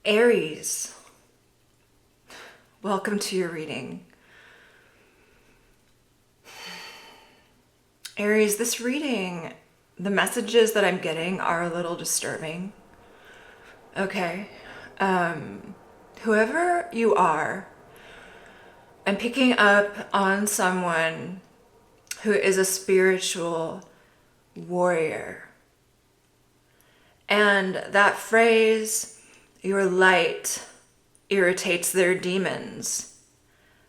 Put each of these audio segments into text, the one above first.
Aries, welcome to your reading. Aries, this reading, the messages that I'm getting are a little disturbing. Okay. Whoever you are, I'm picking up on someone who is a spiritual warrior. And that phrase, your light irritates their demons,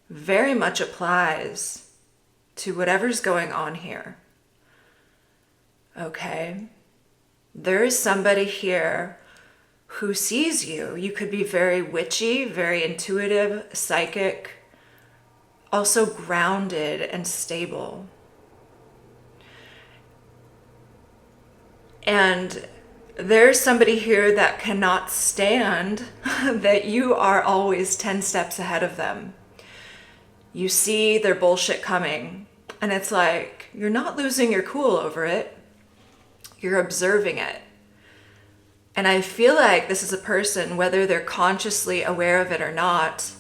very much applies to whatever's going on here. Okay? There is somebody here who sees you. You could be very witchy, very intuitive, psychic, also grounded and stable. And there's somebody here that cannot stand that you are always 10 steps ahead of them. You see their bullshit coming, and it's like, you're not losing your cool over it. You're observing it. And I feel like this is a person, whether they're consciously aware of it or not,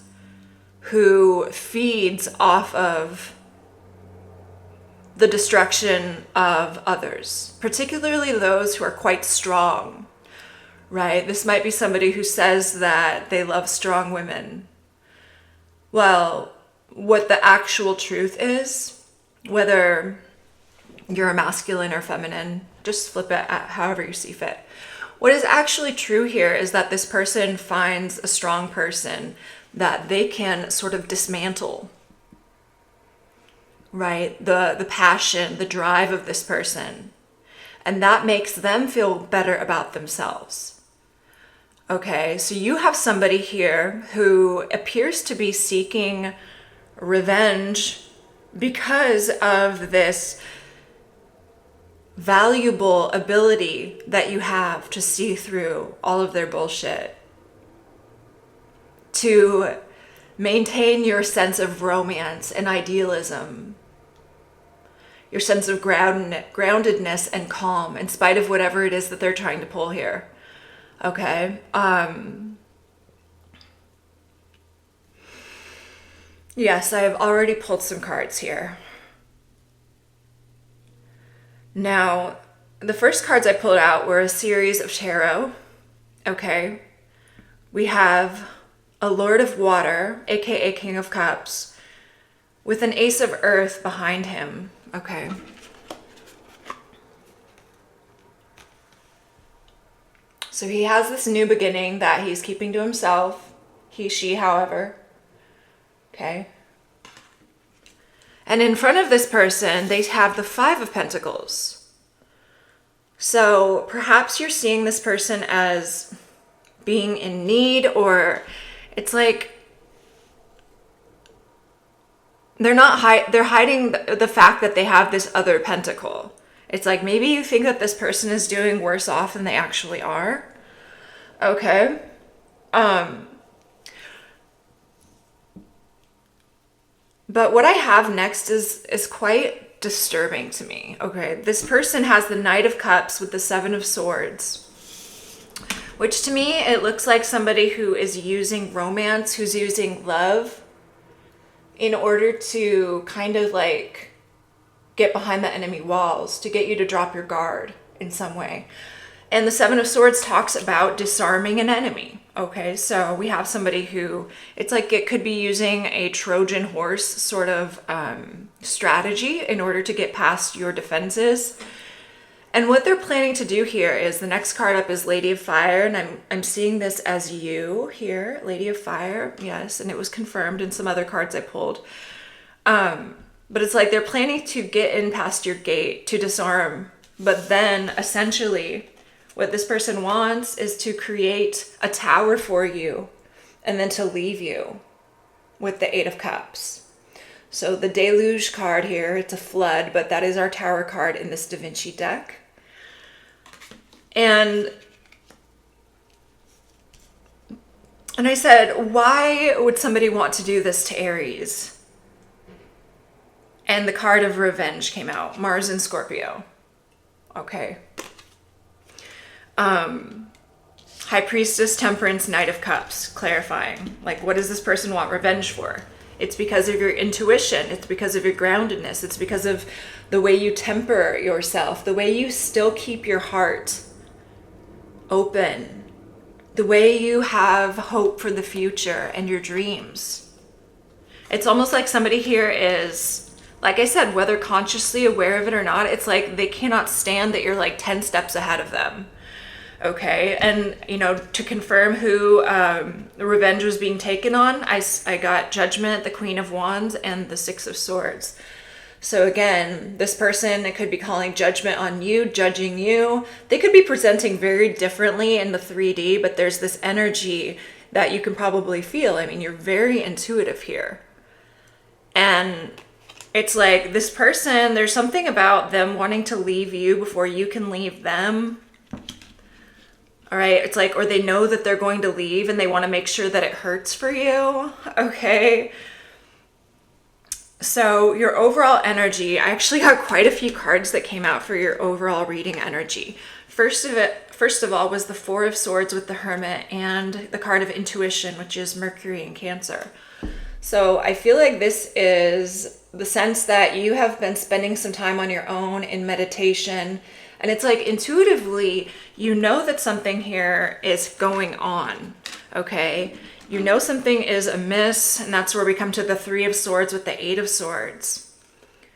who feeds off of the destruction of others, particularly those who are quite strong, right? This might be somebody who says that they love strong women. Well, what the actual truth is, whether you're a masculine or feminine, just flip it at however you see fit. What is actually true here is that this person finds a strong person that they can sort of dismantle. Right? The passion, the drive of this person. And that makes them feel better about themselves. Okay, so you have somebody here who appears to be seeking revenge because of this valuable ability that you have to see through all of their bullshit. To maintain your sense of romance and idealism. Your sense of groundedness and calm in spite of whatever it is that they're trying to pull here. Okay. Yes, I have already pulled some cards here. Now, the first cards I pulled out were a series of tarot. Okay. We have a Lord of Water, aka King of Cups, with an Ace of Earth behind him. Okay. So he has this new beginning that he's keeping to himself. He, she, however. Okay. And in front of this person, they have the Five of Pentacles. So perhaps you're seeing this person as being in need, or it's like they're hiding the fact that they have this other pentacle. It's like maybe you think that this person is doing worse off than they actually are. Okay. But what I have next is quite disturbing to me. Okay. This person has the Knight of Cups with the Seven of Swords, which to me, it looks like somebody who is using romance, who's using love in order to kind of like get behind the enemy walls, to get you to drop your guard in some way. And the Seven of Swords talks about disarming an enemy. Okay, so we have somebody who, it's like it could be using a Trojan horse sort of strategy in order to get past your defenses. And what they're planning to do here is, the next card up is Lady of Fire, and I'm seeing this as you here, Lady of Fire, yes, and it was confirmed in some other cards I pulled. But it's like they're planning to get in past your gate, to disarm, but then essentially what this person wants is to create a tower for you and then to leave you with the Eight of Cups. So the Deluge card here, it's a flood, but that is our tower card in this Da Vinci deck. And I said, why would somebody want to do this to Aries? And the card of revenge came out, Mars and Scorpio. Okay. High Priestess, Temperance, Knight of Cups, clarifying. Like, what does this person want revenge for? It's because of your intuition. It's because of your groundedness. It's because of the way you temper yourself, the way you still keep your heart open, the way you have hope for the future and your dreams. It's almost like somebody here is, like I said, whether consciously aware of it or not, it's like they cannot stand that you're like 10 steps ahead of them. Okay, and you know, to confirm who the revenge was being taken on, I got Judgment, the Queen of Wands, and the Six of Swords. So again, this person, it could be calling judgment on you, judging you. They could be presenting very differently in the 3D, but there's this energy that you can probably feel. I mean, you're very intuitive here. And it's like this person, there's something about them wanting to leave you before you can leave them. All right, it's like, or they know that they're going to leave and they want to make sure that it hurts for you, okay? So your overall energy, I actually got quite a few cards that came out for your overall reading energy. First of all was the Four of Swords with the Hermit and the card of Intuition, which is Mercury in Cancer. So I feel like this is the sense that you have been spending some time on your own in meditation. And it's like intuitively, you know that something here is going on, okay? You know something is amiss, and that's where we come to the Three of Swords with the Eight of Swords.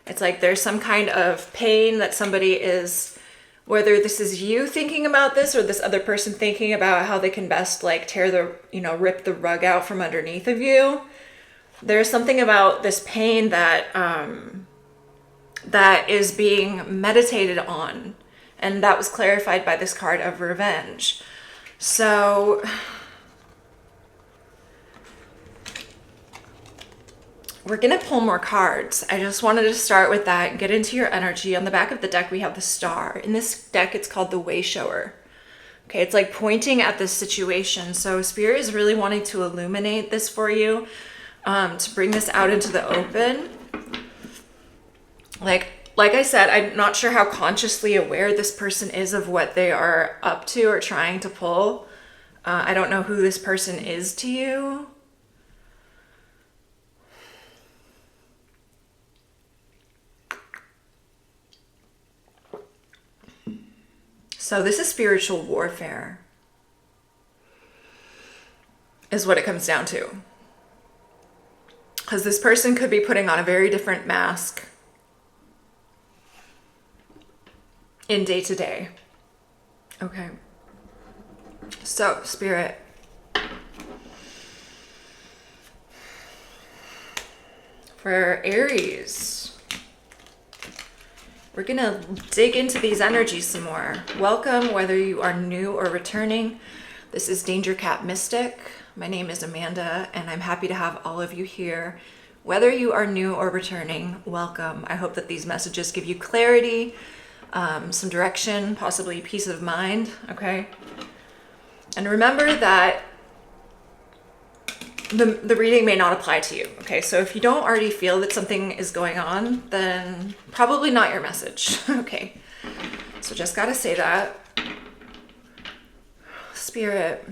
It's like there's some kind of pain that somebody is, whether this is you thinking about this or this other person thinking about how they can best like tear the, you know, rip the rug out from underneath of you. There's something about this pain that that is being meditated on. And that was clarified by this card of revenge. So we're going to pull more cards. I just wanted to start with that and get into your energy. On the back of the deck, we have the Star. In this deck, it's called the Way Shower. Okay, it's like pointing at this situation. So Spirit is really wanting to illuminate this for you, to bring this out into the open. Like I said, I'm not sure how consciously aware this person is of what they are up to or trying to pull. I don't know who this person is to you. So this is spiritual warfare, is what it comes down to. Because this person could be putting on a very different mask in day to day. Okay. So, Spirit. For Aries, we're gonna dig into these energies some more. Welcome, whether you are new or returning. This is Danger Cat Mystic. My name is Amanda, and I'm happy to have all of you here. Whether you are new or returning, welcome. I hope that these messages give you clarity, some direction, possibly peace of mind, okay? And remember that the reading may not apply to you, okay? So if you don't already feel that something is going on, then probably not your message, okay? So just gotta say that. Spirit.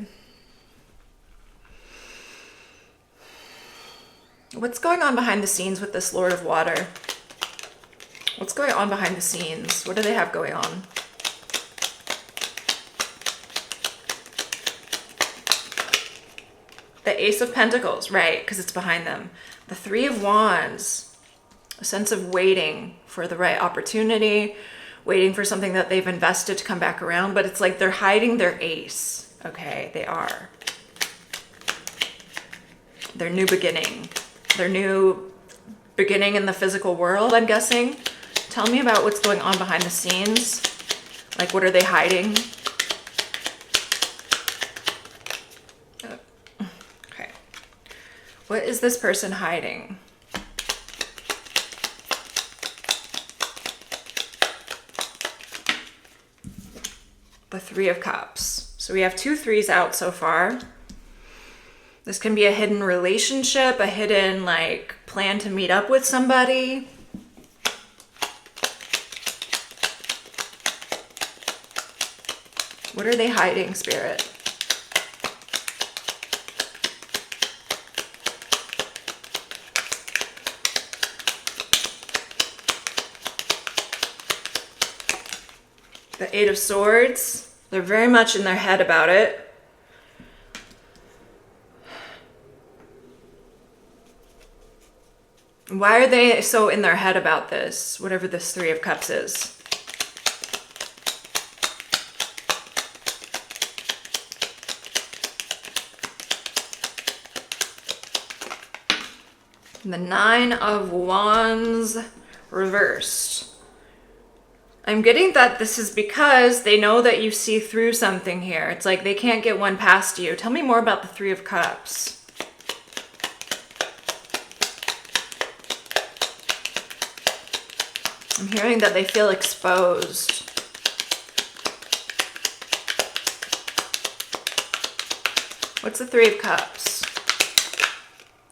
What's going on behind the scenes with this Lord of Water? What's going on behind the scenes? What do they have going on? The Ace of Pentacles, right, because it's behind them. The Three of Wands, a sense of waiting for the right opportunity, waiting for something that they've invested to come back around, but it's like they're hiding their ace. Okay, they are. Their new beginning. Their new beginning in the physical world, I'm guessing. Tell me about what's going on behind the scenes. Like, what are they hiding? Okay. What is this person hiding? The Three of Cups. So we have 2 threes out so far. This can be a hidden relationship, a hidden, like, plan to meet up with somebody. What are they hiding, Spirit? The Eight of Swords. They're very much in their head about it. Why are they so in their head about this, whatever this Three of Cups is? The Nine of Wands reversed. I'm getting that this is because they know that you see through something here. It's like they can't get one past you. Tell me more about the Three of Cups. I'm hearing that they feel exposed. What's the Three of Cups?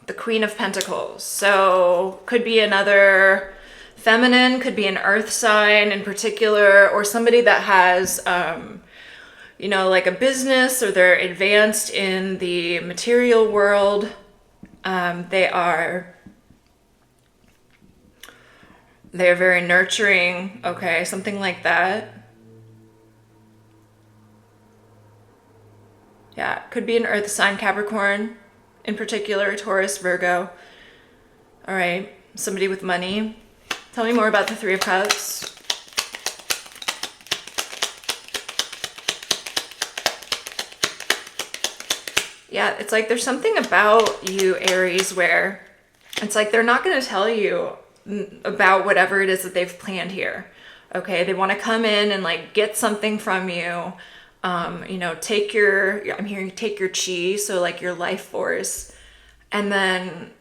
The Queen of Pentacles. So could be another feminine, could be an earth sign in particular, or somebody that has, you know, like a business, or they're advanced in the material world. They're very nurturing, okay, something like that. Yeah, could be an earth sign, Capricorn in particular, Taurus, Virgo. All right, somebody with money. Tell me more about the Three of Cups. Yeah, it's like there's something about you, Aries, where it's like they're not going to tell you about whatever it is that they've planned here. Okay, they want to come in and like get something from you. You know, take your, I'm hearing take your chi, so like your life force, and then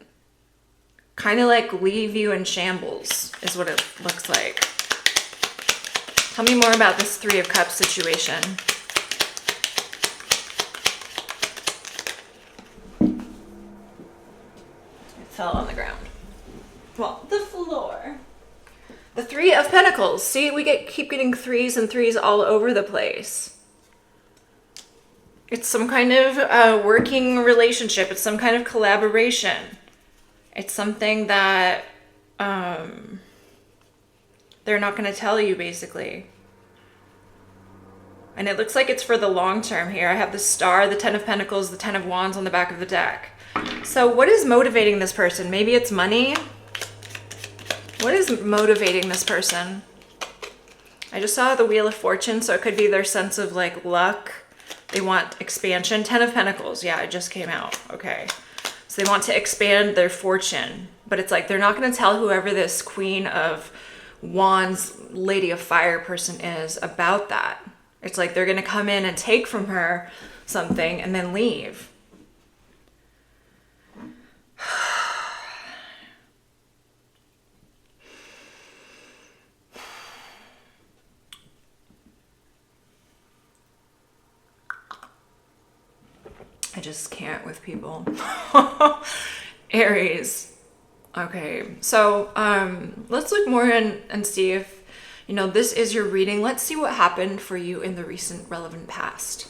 kind of like leave you in shambles is what it looks like. Tell me more about this Three of Cups situation. It fell on the ground. Well, the floor. The Three of Pentacles. See, we keep getting threes and threes all over the place. It's some kind of working relationship. It's some kind of collaboration. It's something that they're not going to tell you, basically. And it looks like it's for the long term here. I have the Star, the Ten of Pentacles, the Ten of Wands on the back of the deck. So what is motivating this person? Maybe it's money. What is motivating this person? I just saw the Wheel of Fortune, so it could be their sense of like luck. They want expansion. Ten of Pentacles. Yeah, it just came out. Okay. So they want to expand their fortune. But it's like they're not going to tell whoever this Queen of Wands, Lady of Fire person is about that. It's like they're going to come in and take from her something and then leave. I just can't with people. Aries. Okay, so let's look more in and see if, you know, this is your reading. Let's see what happened for you in the recent relevant past.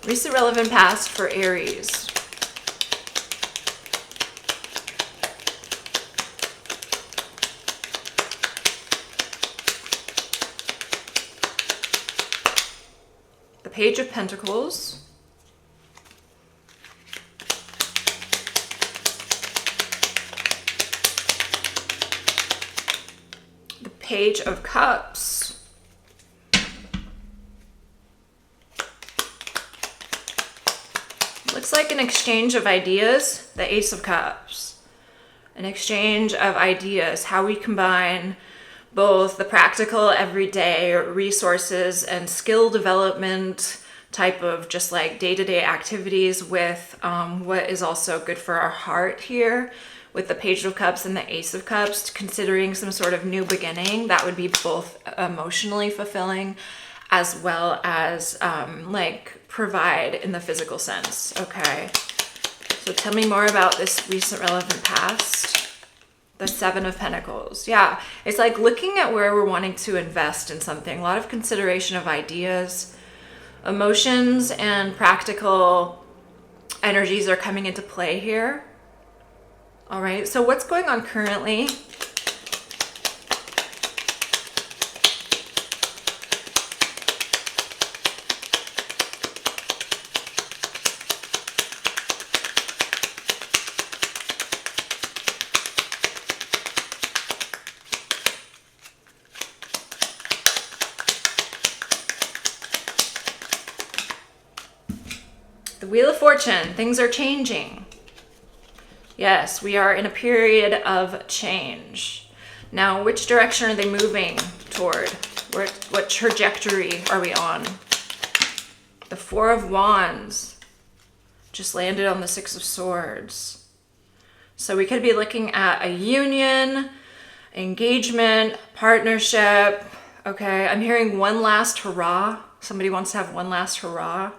Recent relevant past for Aries. The Page of Pentacles. Page of Cups. Looks like an exchange of ideas. The Ace of Cups. An exchange of ideas. How we combine both the practical everyday resources and skill development type of just like day-to-day activities with what is also good for our heart here. With the Page of Cups and the Ace of Cups, considering some sort of new beginning that would be both emotionally fulfilling as well as like provide in the physical sense. Okay, so tell me more about this recent relevant past. The Seven of Pentacles. Yeah, it's like looking at where we're wanting to invest in something. A lot of consideration of ideas, emotions, and practical energies are coming into play here. All right, so what's going on currently? The Wheel of Fortune. Things are changing. Yes, we are in a period of change. Now, which direction are they moving toward? What trajectory are we on? The Four of Wands just landed on the Six of Swords. So we could be looking at a union, engagement, partnership. Okay, I'm hearing one last hurrah. Somebody wants to have one last hurrah.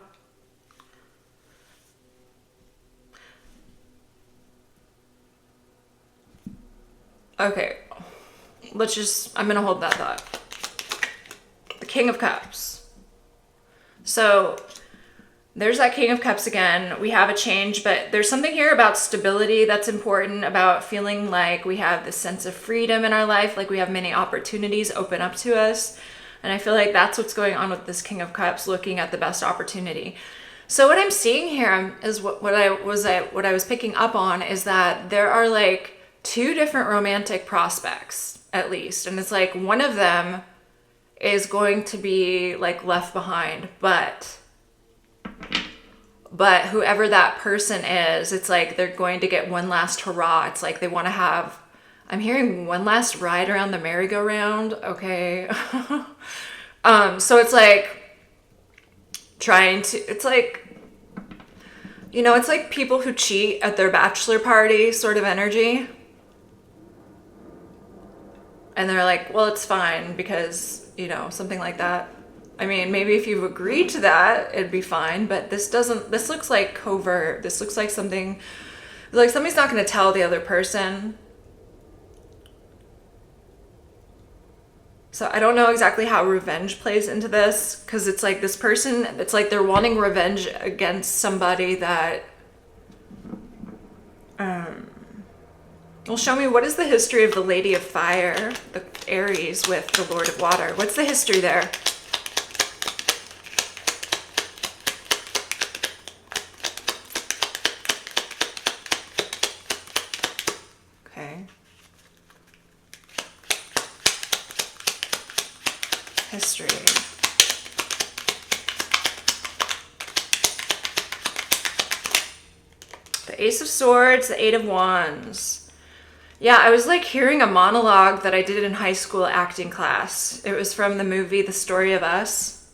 Okay, I'm gonna hold that thought. The King of Cups. So there's that King of Cups again. We have a change, but there's something here about stability that's important, about feeling like we have this sense of freedom in our life, like we have many opportunities open up to us. And I feel like that's what's going on with this King of Cups, looking at the best opportunity. So what I'm seeing here is what I was picking up on is that there are like two different romantic prospects, at least. And it's like one of them is going to be like left behind, but whoever that person is, it's like they're going to get one last hurrah. It's like they want to have, I'm hearing one last ride around the merry-go-round. Okay. So it's like it's like, you know, it's like people who cheat at their bachelor party sort of energy. And they're like, well, it's fine because, you know, something like that. I mean, maybe if you've agreed to that, it'd be fine, but this looks like covert. This looks like somebody's not going to tell the other person. So I don't know exactly how revenge plays into this, because it's like this person, it's like they're wanting revenge against somebody that, well, show me, what is the history of the Lady of Fire, the Aries with the Lord of Water? What's the history there? Okay. History. The Ace of Swords, the Eight of Wands. Yeah, I was like hearing a monologue that I did in high school acting class. It was from the movie The Story of Us.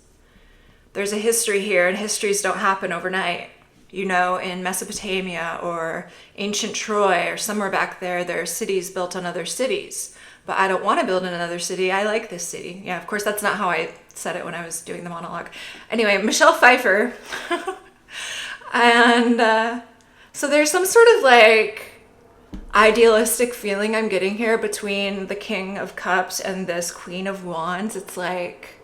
There's a history here, and histories don't happen overnight. You know, in Mesopotamia or ancient Troy or somewhere back there, there are cities built on other cities. But I don't want to build in another city. I like this city. Yeah, of course, that's not how I said it when I was doing the monologue. Anyway, Michelle Pfeiffer. And so there's some sort of like idealistic feeling I'm getting here between the King of Cups and this Queen of Wands. It's like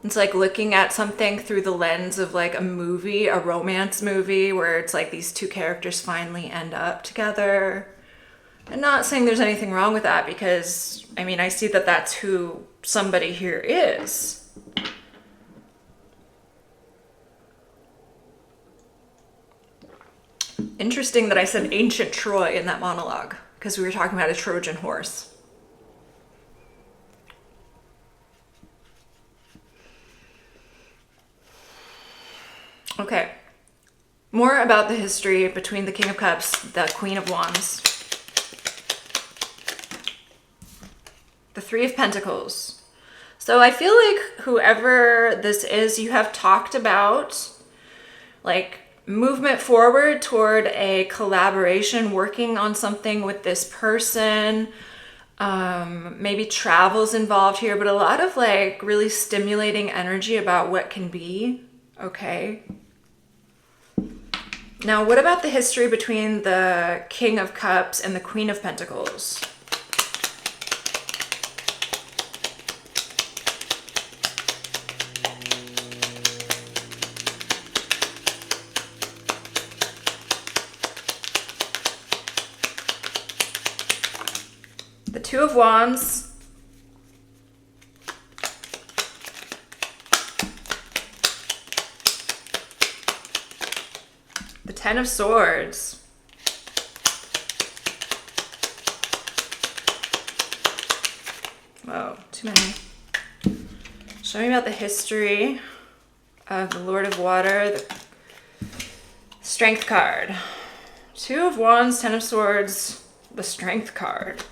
looking at something through the lens of like a movie, a romance movie, where it's like these two characters finally end up together. I'm not saying there's anything wrong with that, because I mean, I see that that's who somebody here is. Interesting that I said ancient Troy in that monologue, because we were talking about a Trojan horse. Okay, more about the history between the King of Cups, the Queen of Wands. The Three of Pentacles. So I feel like whoever this is, you have talked about like movement forward toward a collaboration, working on something with this person. Maybe travel's involved here, but a lot of like really stimulating energy about what can be. Okay. Now, what about the history between the King of Cups and the Queen of Pentacles? The Two of Wands. The Ten of Swords. Whoa, too many. Show me about the history The Lord of Water, the Strength card. Two of Wands, Ten of Swords, the Strength card.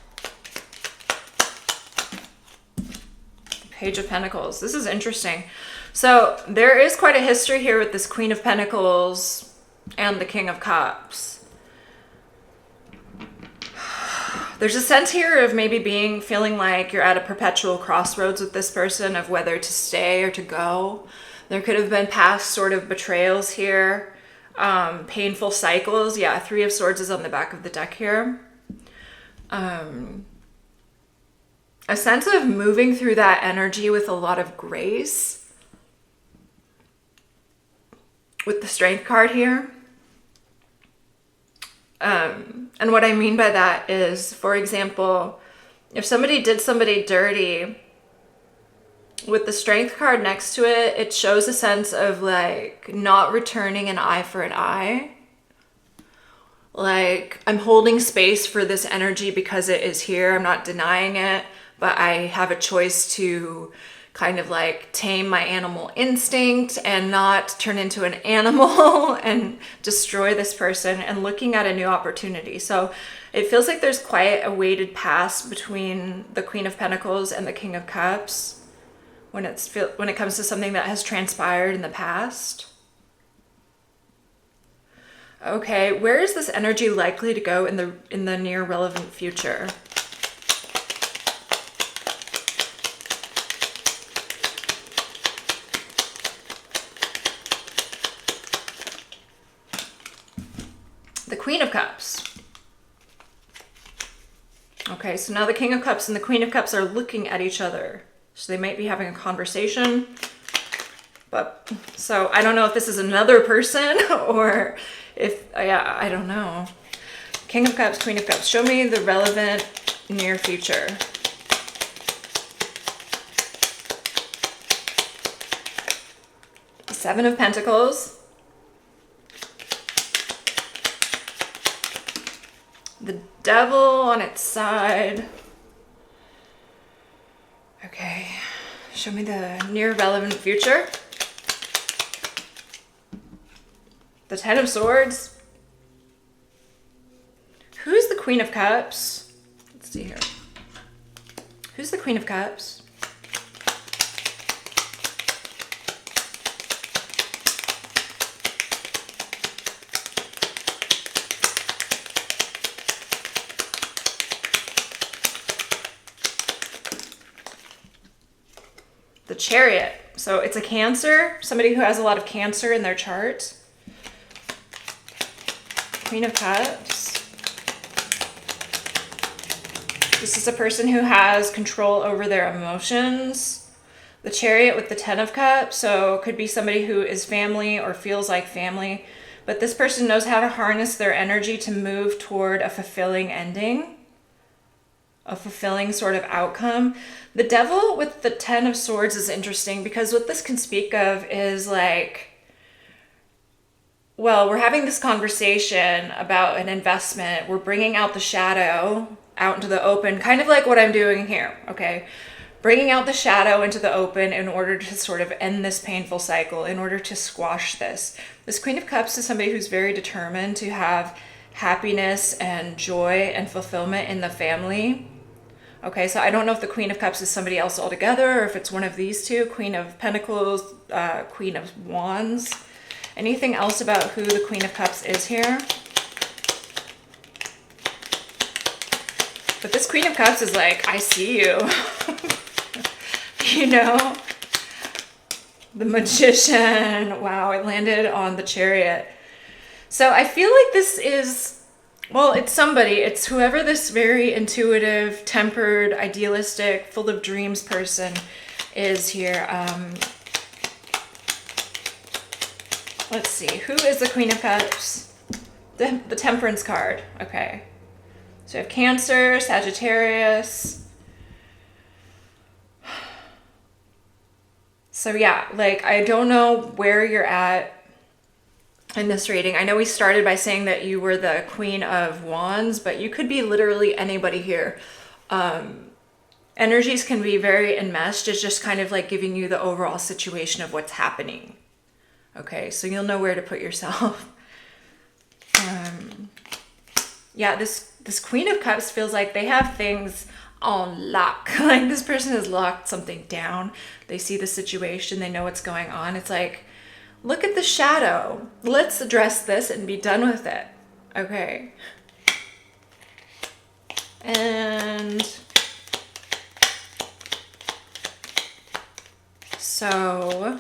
The Page of Pentacles. This is interesting. So there is quite a history here with this Queen of Pentacles and the King of Cups. There's a sense here of maybe feeling like you're at a perpetual crossroads with this person of whether to stay or to go. There could have been past sort of betrayals here, painful cycles. Yeah, Three of Swords is on the back of the deck here. A sense of moving through that energy with a lot of grace. With the Strength card here. And what I mean by that is, for example, if somebody did somebody dirty, with the Strength card next to it, it shows a sense of like not returning an eye for an eye. Like, I'm holding space for this energy because it is here. I'm not denying it, but I have a choice to kind of like tame my animal instinct and not turn into an animal and destroy this person, and looking at a new opportunity. So it feels like there's quite a weighted past between the Queen of Pentacles and the King of Cups when it comes to something that has transpired in the past. Okay, where is this energy likely to go in the near relevant future? The Queen of Cups. Okay, so now the King of Cups and the Queen of Cups are looking at each other. So they might be having a conversation. But, so I don't know if this is another person or if, yeah, I don't know. King of Cups, Queen of Cups. Show me the relevant near future. Seven of Pentacles. The Devil on its side. Okay, show me the near relevant future. The Ten of Swords. Who's the Queen of Cups? Let's see here. Who's the Queen of Cups? The Chariot. So it's a Cancer, somebody who has a lot of Cancer in their chart. Queen of Cups. This is a person who has control over their emotions. The Chariot with the Ten of Cups. So it could be somebody who is family or feels like family. But this person knows how to harness their energy to move toward a fulfilling ending. A fulfilling sort of outcome. The Devil with the Ten of Swords is interesting because what this can speak of is like, well, we're having this conversation about an investment. We're bringing out the shadow out into the open, kind of like what I'm doing here, okay? Bringing out the shadow into the open in order to sort of end this painful cycle, in order to squash this. This Queen of Cups is somebody who's very determined to have happiness and joy and fulfillment in the family. Okay, so I don't know if the Queen of Cups is somebody else altogether or if it's one of these two, Queen of Pentacles, Queen of Wands. Anything else about who the Queen of Cups is here? But this Queen of Cups is like, I see you. You know? The Magician. Wow, it landed on the Chariot. So I feel like this is, well, it's somebody. It's whoever this very intuitive, tempered, idealistic, full of dreams person is here. Let's see. Who is the Queen of Cups? The Temperance card. Okay. So we have Cancer, Sagittarius. So yeah, like, I don't know where you're at in this reading. I know we started by saying that you were the Queen of Wands, but you could be literally anybody here. Energies can be very enmeshed. It's just kind of like giving you the overall situation of what's happening. Okay, so you'll know where to put yourself. Yeah, this Queen of Cups feels like they have things on lock. Like this person has locked something down. They see the situation, they know what's going on. It's like, look at the shadow. Let's address this and be done with it. Okay. And so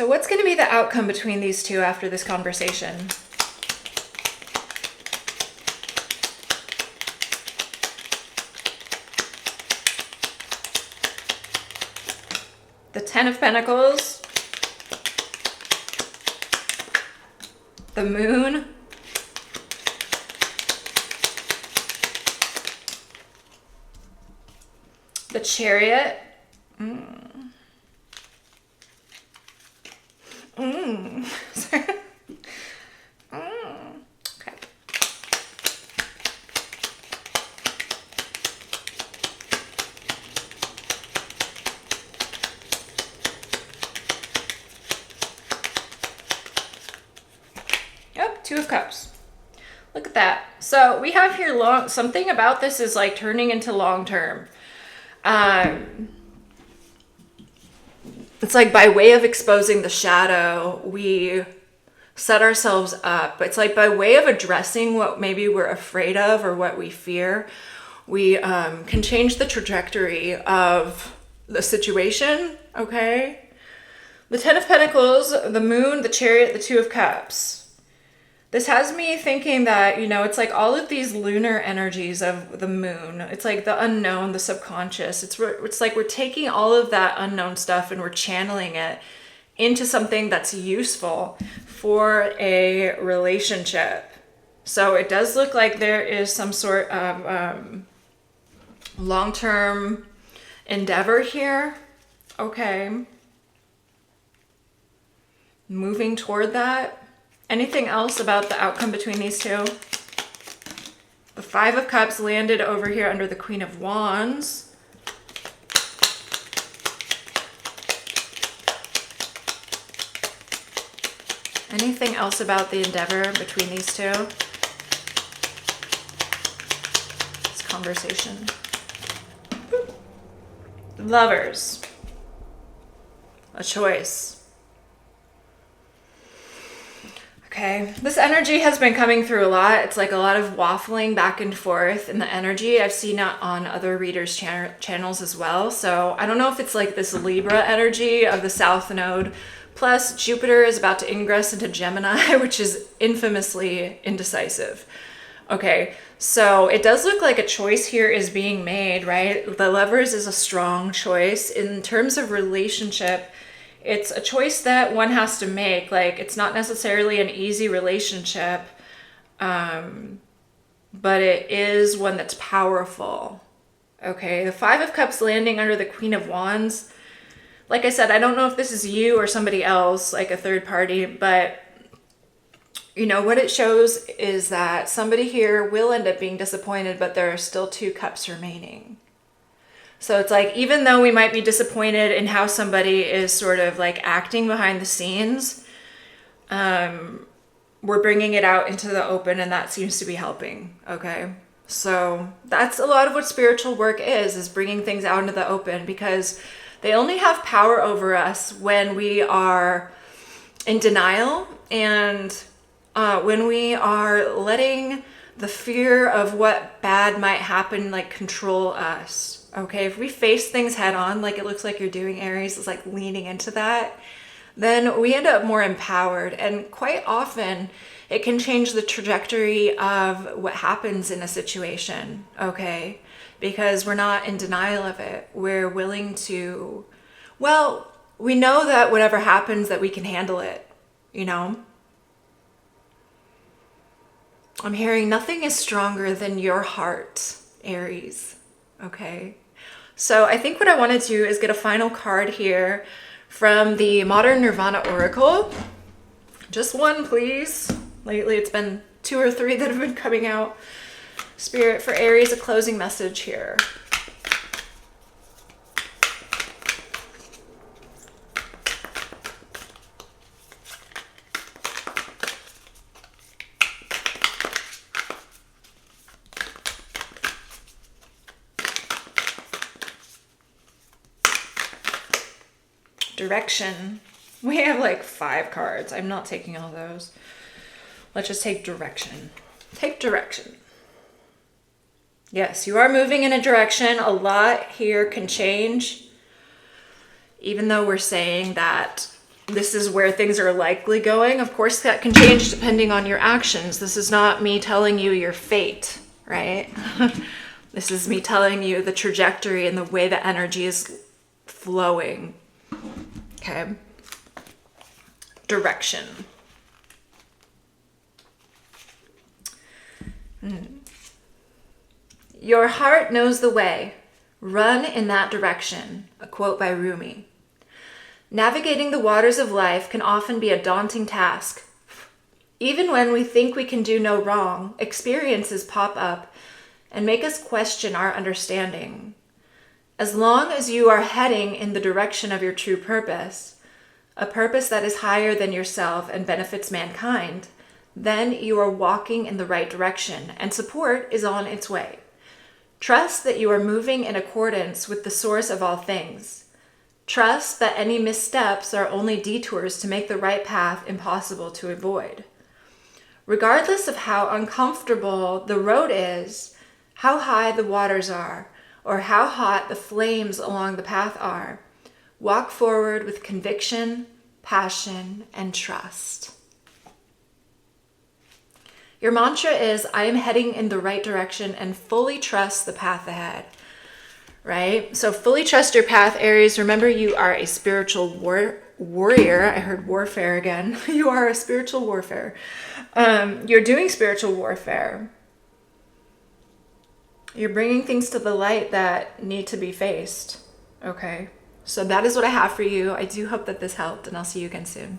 what's going to be the outcome between these two after this conversation? The Ten of Pentacles, the Moon, the Chariot. Sorry. Okay. Yep, Two of Cups. Look at that. So we have here something about this is like turning into long term. It's like by way of exposing the shadow, we set ourselves up. It's like by way of addressing what maybe we're afraid of or what we fear, we can change the trajectory of the situation, okay? The Ten of Pentacles, the Moon, the Chariot, the Two of Cups. This has me thinking that, you know, it's like all of these lunar energies of the moon. It's like the unknown, the subconscious. It's like we're taking all of that unknown stuff and we're channeling it into something that's useful for a relationship. So it does look like there is some sort of long-term endeavor here. Okay. Moving toward that. Anything else about the outcome between these two? The Five of Cups landed over here under the Queen of Wands. Anything else about the endeavor between these two? This conversation. Lovers. A choice. Okay, this energy has been coming through a lot. It's like a lot of waffling back and forth in the energy. I've seen it on other readers' channels as well. So I don't know if it's like this Libra energy of the South Node. Plus Jupiter is about to ingress into Gemini, which is infamously indecisive. Okay, so it does look like a choice here is being made, right? The Lovers is a strong choice. In terms of relationship, it's a choice that one has to make. Like, it's not necessarily an easy relationship, but it is one that's powerful. Okay, the Five of Cups landing under the Queen of Wands. Like I said, I don't know if this is you or somebody else, like a third party, but you know, what it shows is that somebody here will end up being disappointed, but there are still two cups remaining. So it's like, even though we might be disappointed in how somebody is sort of like acting behind the scenes, we're bringing it out into the open, and that seems to be helping. Okay. So that's a lot of what spiritual work is bringing things out into the open, because they only have power over us when we are in denial and when we are letting the fear of what bad might happen like control us. Okay, if we face things head on, like it looks like you're doing, Aries, is like leaning into that, then we end up more empowered. And quite often it can change the trajectory of what happens in a situation, okay? Because we're not in denial of it. We're willing to, well, we know that whatever happens that we can handle it, you know? I'm hearing nothing is stronger than your heart, Aries, okay? So I think what I want to do is get a final card here from the Modern Nirvana Oracle. Just one, please. Lately it's been 2 or 3 that have been coming out. Spirit, for Aries, a closing message here. Direction. We have like 5 cards. I'm not taking all those. Let's just take direction. Take direction. Yes, you are moving in a direction. A lot here can change. Even though we're saying that this is where things are likely going, of course that can change depending on your actions. This is not me telling you your fate, right? This is me telling you the trajectory and the way the energy is flowing. Okay. Direction. Your heart knows the way. Run in that direction. A quote by Rumi. Navigating the waters of life can often be a daunting task. Even when we think we can do no wrong, experiences pop up and make us question our understanding. As long as you are heading in the direction of your true purpose, a purpose that is higher than yourself and benefits mankind, then you are walking in the right direction and support is on its way. Trust that you are moving in accordance with the source of all things. Trust that any missteps are only detours to make the right path impossible to avoid. Regardless of how uncomfortable the road is, how high the waters are, or how hot the flames along the path are, walk forward with conviction, passion, and trust. Your mantra is, I am heading in the right direction and fully trust the path ahead, right? So fully trust your path, Aries. Remember, you are a spiritual warrior. I heard warfare again. You are a spiritual warfare. You're doing spiritual warfare. You're bringing things to the light that need to be faced, okay? So that is what I have for you. I do hope that this helped, and I'll see you again soon.